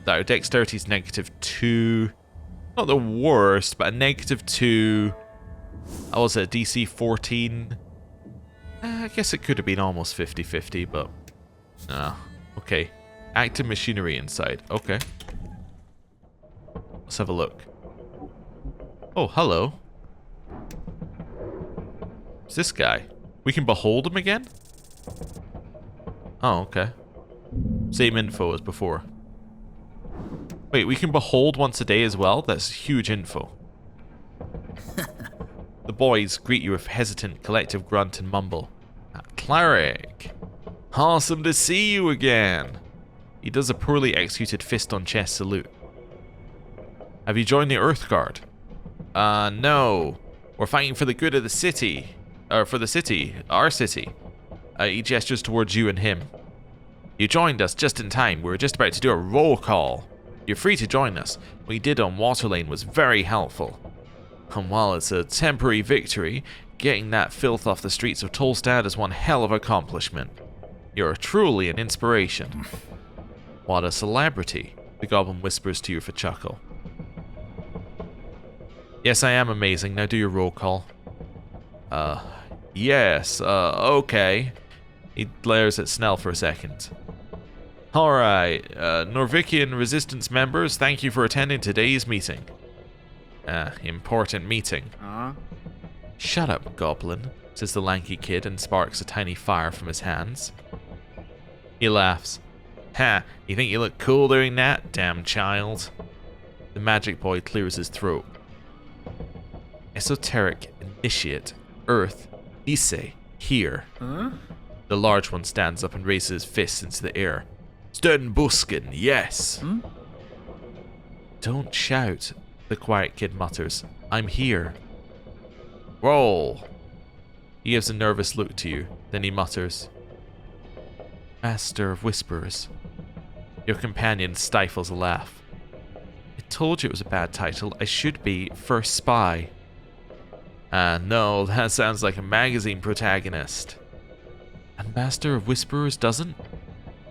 dexterity is -2. Not the worst, but a -2. I was at DC 14. I guess it could have been almost 50-50, but okay. Active machinery inside. Okay. Let's have a look. Oh, hello. Who's this guy? We can behold him again? Oh, okay. Same info as before. Wait, we can behold once a day as well? That's huge info. The boys greet you with hesitant collective grunt and mumble. Cleric! Awesome to see you again! He does a poorly executed fist on chest salute. Have you joined the Urthguard? No. We're fighting for the good of the city. For the city. Our city. He gestures towards you and him. You joined us just in time. We were just about to do a roll call. You're free to join us. What you did on Waterlane was very helpful. And while it's a temporary victory, getting that filth off the streets of Tolstad is one hell of an accomplishment. You're truly an inspiration. What a celebrity, the goblin whispers to you with a chuckle. Yes, I am amazing. Now do your roll call. Yes, okay. He glares at Snell for a second. Alright, Norvikian Resistance members, thank you for attending today's meeting. Important meeting. Shut up, goblin, says the lanky kid and sparks a tiny fire from his hands. He laughs. Ha, you think you look cool doing that, damn child? The magic boy clears his throat. Esoteric Initiate, Earth, Ise, here. The large one stands up and raises his fists into the air. Sternbusken, yes! Don't shout, the quiet kid mutters. I'm here. Roll! He gives a nervous look to you, then he mutters. Master of Whisperers. Your companion stifles a laugh. I told you it was a bad title. I should be First Spy. No, that sounds like a magazine protagonist. And Master of Whisperers doesn't?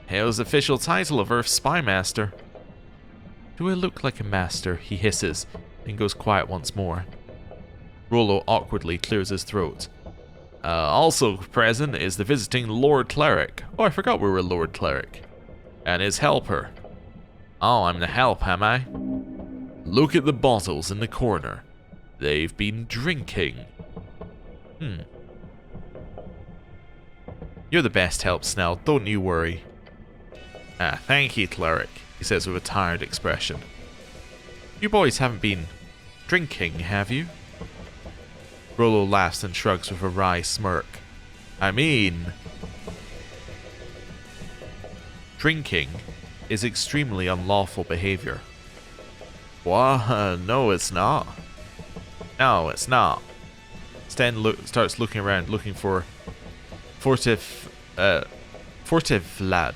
Hale's official title of Earth's Spy Master. Do I look like a master? He hisses, and goes quiet once more. Rollo awkwardly clears his throat. Also present is the visiting Lord Cleric. Oh, I forgot we were Lord Cleric. And his helper. Oh, I'm the help, am I? Look at the bottles in the corner. They've been drinking. You're the best help, Snell. Don't you worry. Thank you, Cleric, he says with a tired expression. You boys haven't been drinking, have you? Rollo laughs and shrugs with a wry smirk. I mean... drinking is extremely unlawful behavior. What? No, it's not. No, it's not. Sten starts looking around, looking for furtive lad.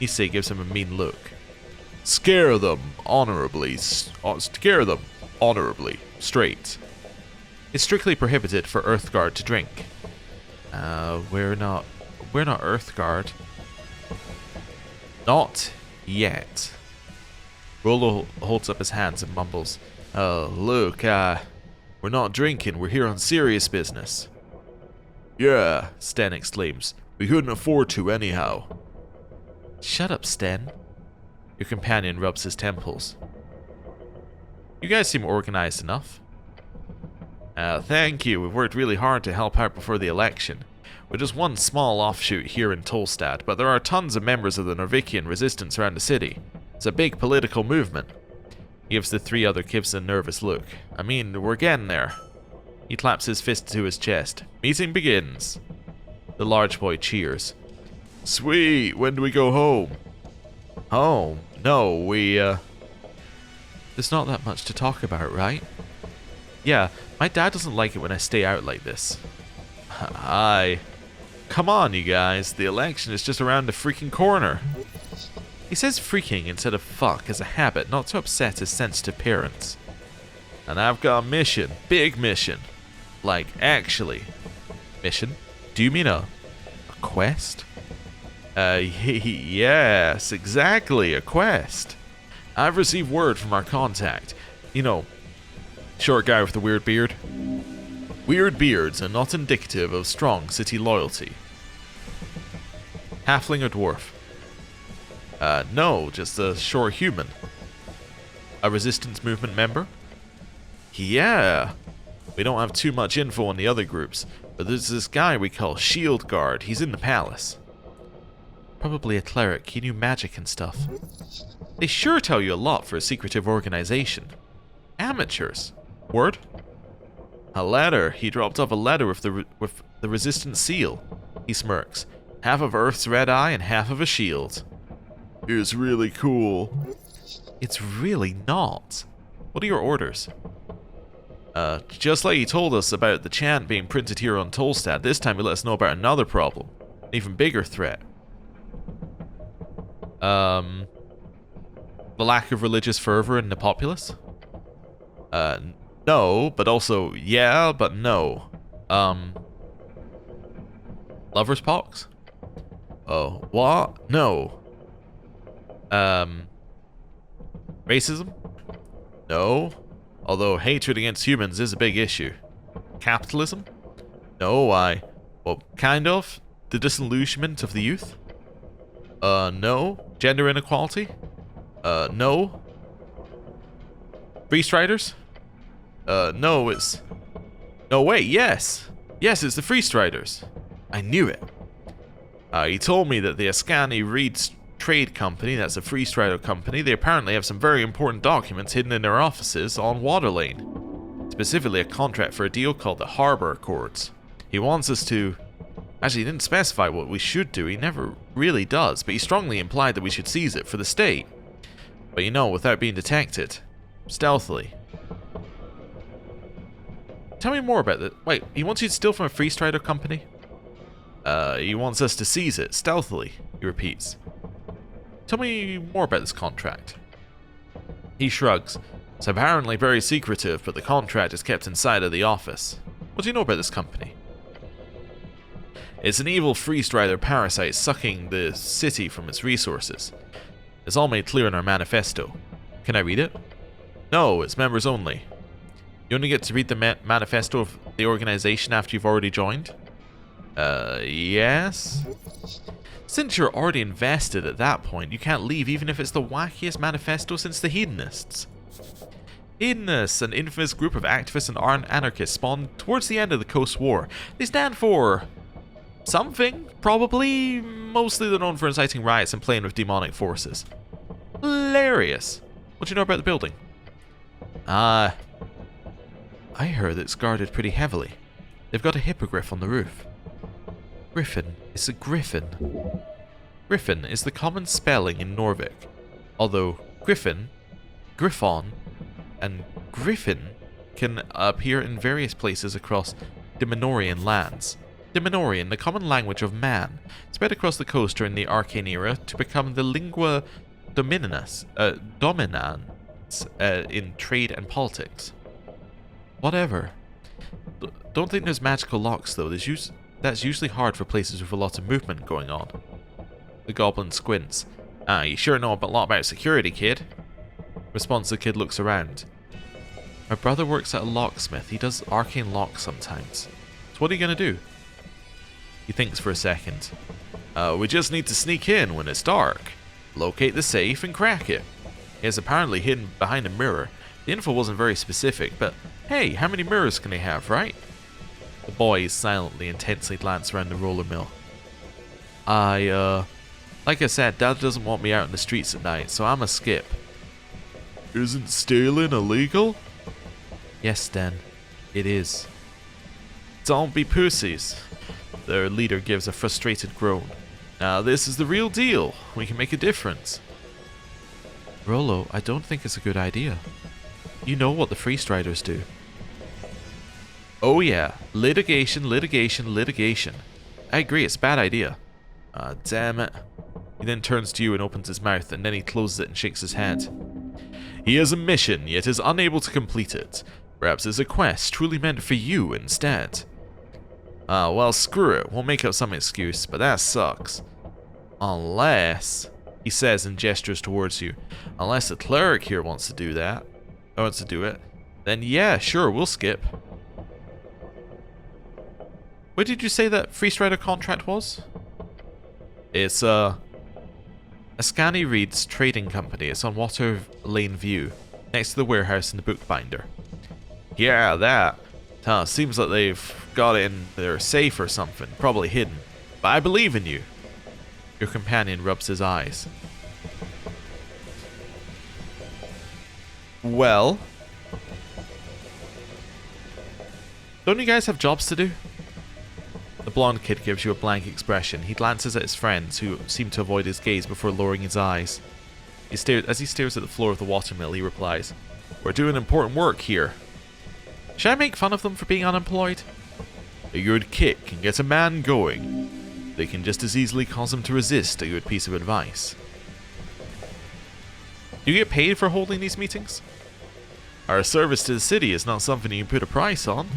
Issei gives him a mean look. Scare them honorably. Scare them honorably. Straight. It's strictly prohibited for Urthgard to drink. We're not Urthgard. Not yet. Rollo holds up his hands and mumbles, look, we're not drinking, we're here on serious business. Yeah, Sten exclaims. We couldn't afford to anyhow. Shut up, Sten. Your companion rubs his temples. You guys seem organized enough. Thank you, we've worked really hard to help out before the election. We're just one small offshoot here in Tolstad, but there are tons of members of the Norvikian resistance around the city. It's a big political movement. He gives the three other Kivs a nervous look. I mean, we're getting there. He claps his fist to his chest. Meeting begins. The large boy cheers. Sweet, when do we go home? Home? No, There's not that much to talk about, right? Yeah, my dad doesn't like it when I stay out like this. Come on, you guys. The election is just around the freaking corner. He says freaking instead of fuck as a habit, not to upset his sensitive parents. And I've got a mission. Big mission. Like, actually. Mission? Do you mean a quest? Yes, exactly, a quest. I've received word from our contact. You know, short guy with the weird beard. Weird beards are not indicative of strong city loyalty. Halfling or dwarf? No, just a short human. A resistance movement member? Yeah. We don't have too much info on the other groups, but there's this guy we call Shield Guard. He's in the palace. Probably a cleric. He knew magic and stuff. They sure tell you a lot for a secretive organization. Amateurs. Word? A letter. He dropped off a letter with the resistance seal. He smirks. Half of Earth's red eye and half of a shield. It's really cool. It's really not. What are your orders? Just like he told us about the chant being printed here on Tolstad, this time he let us know about another problem. An even bigger threat. The lack of religious fervor in the populace? No, but also, yeah, but no. Lover's pox? Oh, what? No. Racism? No. Although hatred against humans is a big issue. Capitalism? No, well, kind of. The disillusionment of the youth? No. Gender inequality? No. Free Striders? No, it's... No, wait, yes! Yes, it's the Free Striders. I knew it. He told me that the Ascani Reed's trade company, that's a Free Strider company, they apparently have some very important documents hidden in their offices on Waterlane. Specifically a contract for a deal called the Harbor Accords. He wants us to... Actually, he didn't specify what we should do, he never really does, but he strongly implied that we should seize it for the state. But you know, without being detected. Stealthily. Tell me more about that. Wait, he wants you to steal from a Free Strider company? He wants us to seize it, stealthily, he repeats. Tell me more about this contract. He shrugs. It's apparently very secretive, but the contract is kept inside of the office. What do you know about this company? It's an evil Free Strider parasite sucking the city from its resources. It's all made clear in our manifesto. Can I read it? No, it's members only. You only get to read the manifesto of the organization after you've already joined? Yes? Since you're already invested at that point, you can't leave even if it's the wackiest manifesto since the Hedonists. Hedonists, an infamous group of activists and anarchists spawned towards the end of the Coast War. They stand for... something, probably. Mostly they're known for inciting riots and playing with demonic forces. Hilarious. What do you know about the building? I heard it's guarded pretty heavily. They've got a hippogriff on the roof. Griffin. It's a griffin. Griffin is the common spelling in Norvik, although Griffin, Griffon, and Griffin can appear in various places across Dimenorian lands. Dimenorian, the common language of man, spread across the coast during the Arcane era to become the lingua dominans in trade and politics. Whatever. Don't think there's magical locks though. That's usually hard for places with a lot of movement going on. The goblin squints. Ah, you sure know a lot about security, kid. Response, the kid looks around. My brother works at a locksmith. He does arcane locks sometimes. So what are you gonna do? He thinks for a second. We just need to sneak in when it's dark. Locate the safe and crack it. He is apparently hidden behind a mirror. The info wasn't very specific, but hey, how many mirrors can he have, right? The boys silently, intensely glance around the roller mill. Like I said, Dad doesn't want me out in the streets at night, so I'm a skip. Isn't stealing illegal? Yes, Dan, it is. Don't be pussies. Their leader gives a frustrated groan. Now this is the real deal. We can make a difference. Rollo, I don't think it's a good idea. You know what the Freestriders do. Oh yeah, litigation, litigation, litigation. I agree, it's a bad idea. Damn it. He then turns to you and opens his mouth, and then he closes it and shakes his head. He has a mission, yet is unable to complete it. Perhaps it's a quest truly meant for you instead. Well, screw it. We'll make up some excuse, but that sucks. Unless, he says and gestures towards you, unless the cleric here wants to do that, then yeah, sure, we'll skip. Where did you say that Freestrider contract was? It's, Ascani Reed's trading company. It's on Water Lane View, next to the warehouse and the bookbinder. Yeah, that. Seems like they've got it in their safe or something, probably hidden. But I believe in you. Your companion rubs his eyes. Well, don't you guys have jobs to do? The blonde kid gives you a blank expression. He glances at his friends, who seem to avoid his gaze before lowering his eyes. As he stares at the floor of the watermill, he replies, "We're doing important work here." Should I make fun of them for being unemployed? A good kick can get a man going. They can just as easily cause him to resist a good piece of advice. Do you get paid for holding these meetings? Our service to the city is not something you can put a price on.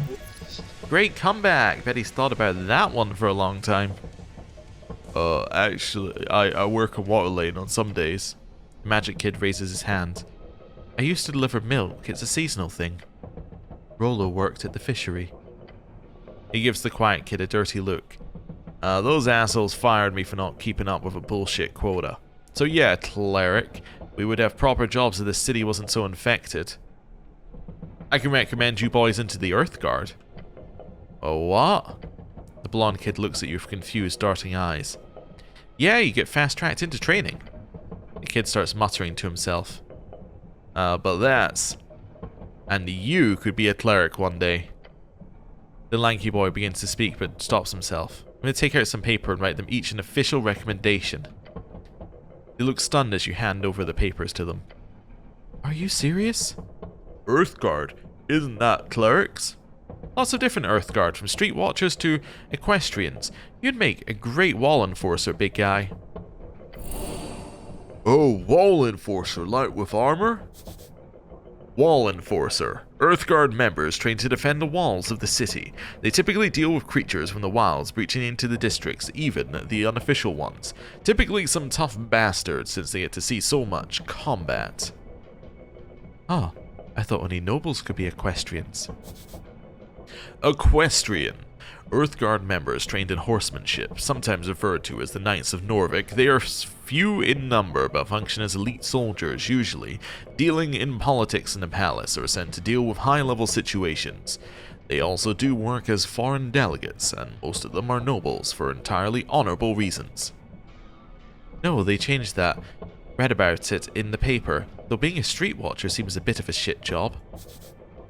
Great comeback. Bet he's thought about that one for a long time. Actually, I work on Water Lane on some days. The magic kid raises his hand. I used to deliver milk. It's a seasonal thing. Rollo worked at the fishery. He gives the quiet kid a dirty look. Those assholes fired me for not keeping up with a bullshit quota. So yeah, Cleric, we would have proper jobs if the city wasn't so infected. I can recommend you boys into the Urthguard. Oh, what? The blonde kid looks at you with confused, darting eyes. Yeah, you get fast-tracked into training. The kid starts muttering to himself. But that's... And you could be a cleric one day. The lanky boy begins to speak, but stops himself. I'm going to take out some paper and write them each an official recommendation. They look stunned as you hand over the papers to them. Are you serious? Urthguard, isn't that clerics? Lots of different Urthguard, from street watchers to equestrians. You'd make a great wall enforcer, big guy. Oh, wall enforcer, like with armor? Wall Enforcer. Urthguard members trained to defend the walls of the city. They typically deal with creatures from the wilds breaching into the districts, even the unofficial ones. Typically some tough bastards, since they get to see so much combat. Ah, I thought only nobles could be equestrians. Equestrian. Urthguard members trained in horsemanship, sometimes referred to as the Knights of Norvik. They are few in number, but function as elite soldiers, usually dealing in politics in the palace, or sent to deal with high-level situations. They also do work as foreign delegates, and most of them are nobles for entirely honorable reasons. No, they changed that. Read about it in the paper, though being a street watcher seems a bit of a shit job.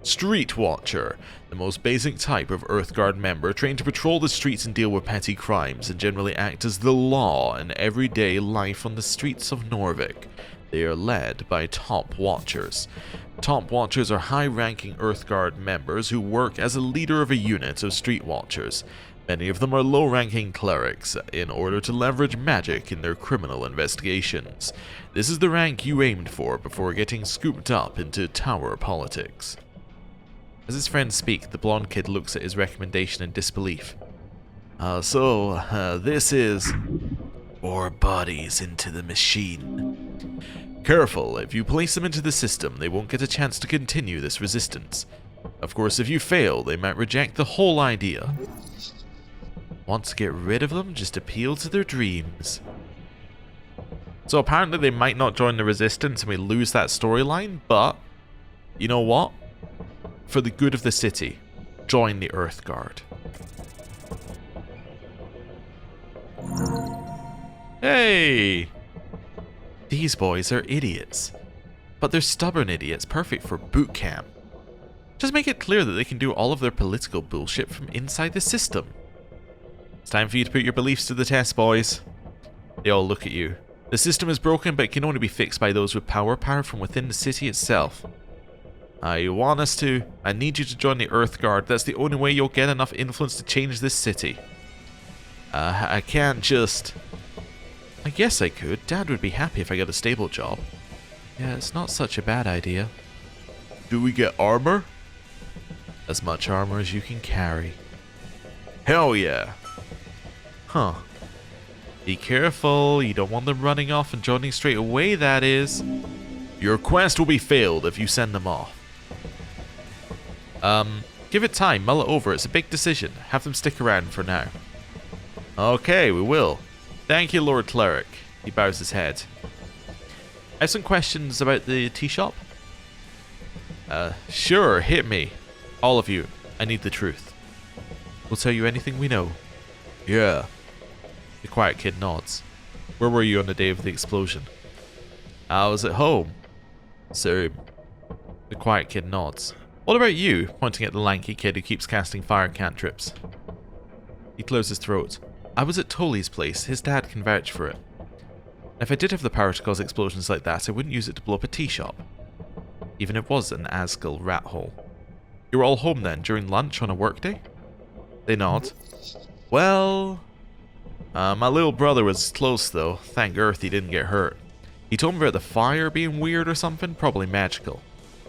Street Watcher, the most basic type of Urthguard member trained to patrol the streets and deal with petty crimes and generally act as the law in everyday life on the streets of Norvik. They are led by Top Watchers. Top Watchers are high-ranking Urthguard members who work as a leader of a unit of Street Watchers. Many of them are low-ranking clerics in order to leverage magic in their criminal investigations. This is the rank you aimed for before getting scooped up into tower politics. As his friends speak, the blonde kid looks at his recommendation in disbelief. This is... more bodies into the machine. Careful, if you place them into the system, they won't get a chance to continue this resistance. Of course, if you fail, they might reject the whole idea. Want to get rid of them? Just appeal to their dreams. So apparently they might not join the resistance and we lose that storyline, but... you know what? For the good of the city, join the Urthguard. Hey! These boys are idiots. But they're stubborn idiots, perfect for boot camp. Just make it clear that they can do all of their political bullshit from inside the system. It's time for you to put your beliefs to the test, boys. They all look at you. The system is broken, but it can only be fixed by those with power from within the city itself. You want us to? I need you to join the Urthguard. That's the only way you'll get enough influence to change this city. I can't just... I guess I could. Dad would be happy if I got a stable job. Yeah, it's not such a bad idea. Do we get armor? As much armor as you can carry. Hell yeah. Huh. Be careful, you don't want them running off and joining straight away, that is. Your quest will be failed if you send them off. Give it time, mull it over, it's a big decision. Have them stick around for now. Okay, we will. Thank you, Lord Cleric. He bows his head. I have some questions about the tea shop. Sure, hit me. All of you, I need the truth. We'll tell you anything we know. Yeah. The quiet kid nods. Where were you on the day of the explosion? I was at home. Same. The quiet kid nods. What about you? Pointing at the lanky kid who keeps casting fire cantrips. He clears his throat. I was at Tolly's place. His dad can vouch for it. If I did have the power to cause explosions like that, I wouldn't use it to blow up a tea shop. Even if it was an Asgul rat hole. You were all home then, during lunch on a workday? They nod. Well... my little brother was close though. Thank Earth he didn't get hurt. He told me about the fire being weird or something, probably magical.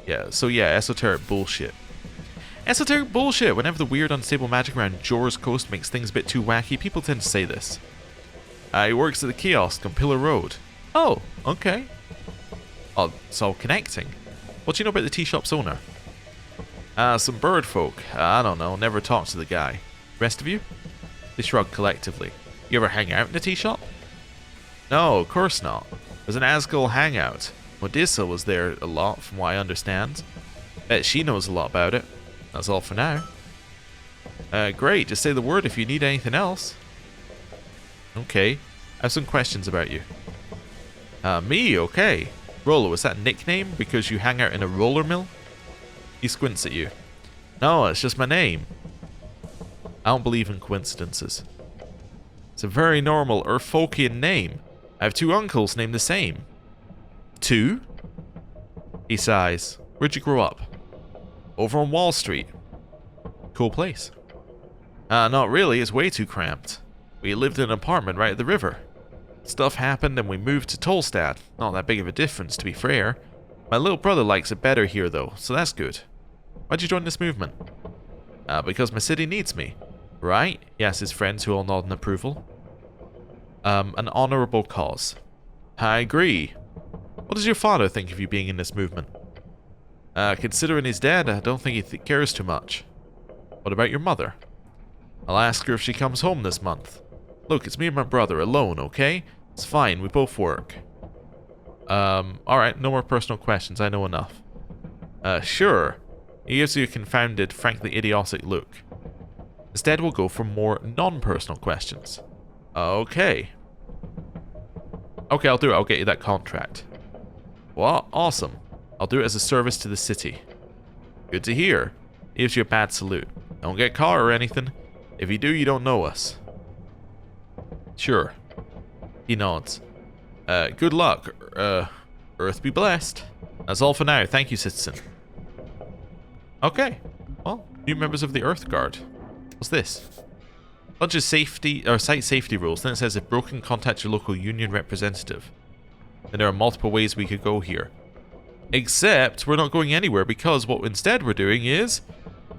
Yeah, esoteric bullshit. Esoteric bullshit! Whenever the weird unstable magic around Jor's coast makes things a bit too wacky, people tend to say this. He works at the kiosk on Pillar Road. Oh, okay. Oh, it's all connecting. What do you know about the tea shop's owner? Some bird folk. I don't know, never talked to the guy. Rest of you? They shrug collectively. You ever hang out in the tea shop? No, of course not. There's an Asgul hangout. Modissa was there a lot, from what I understand. Bet she knows a lot about it. That's all for now. Great, just say the word if you need anything else. Okay, I have some questions about you. Me? Okay. Roller, was that a nickname because you hang out in a roller mill? He squints at you. No, it's just my name. I don't believe in coincidences. It's a very normal Urfolkian name. I have 2 uncles named the same. 2? He sighs. Where'd you grow up? Over on Wall Street. Cool place. Not really, it's way too cramped. We lived in an apartment right at the river. Stuff happened and we moved to Tolstad. Not that big of a difference, to be fair. My little brother likes it better here though, so that's good. Why'd you join this movement? Because my city needs me. Right? He asks his friends who all nod in approval. An honourable cause. I agree. What does your father think of you being in this movement? Considering he's dead, I don't think he cares too much. What about your mother? I'll ask her if she comes home this month. Look, it's me and my brother alone, okay? It's fine, we both work. Alright, no more personal questions, I know enough. Sure. He gives you a confounded, frankly idiotic look. Instead, we'll go for more non-personal questions. Okay. Okay, I'll do it. I'll get you that contract. What? Awesome. I'll do it as a service to the city. Good to hear. Here's your bad salute. Don't get caught or anything. If you do, you don't know us. Sure. He nods. Good luck. Earth be blessed. That's all for now. Thank you, citizen. Okay. Well, new members of the Urthguard. What's this? Bunch of safety or site safety rules. Then it says if broken, contact your local union representative. And there are multiple ways we could go here. Except we're not going anywhere because what instead we're doing is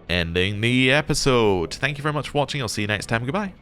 ending the episode. Thank you very much for watching. I'll see you next time. Goodbye.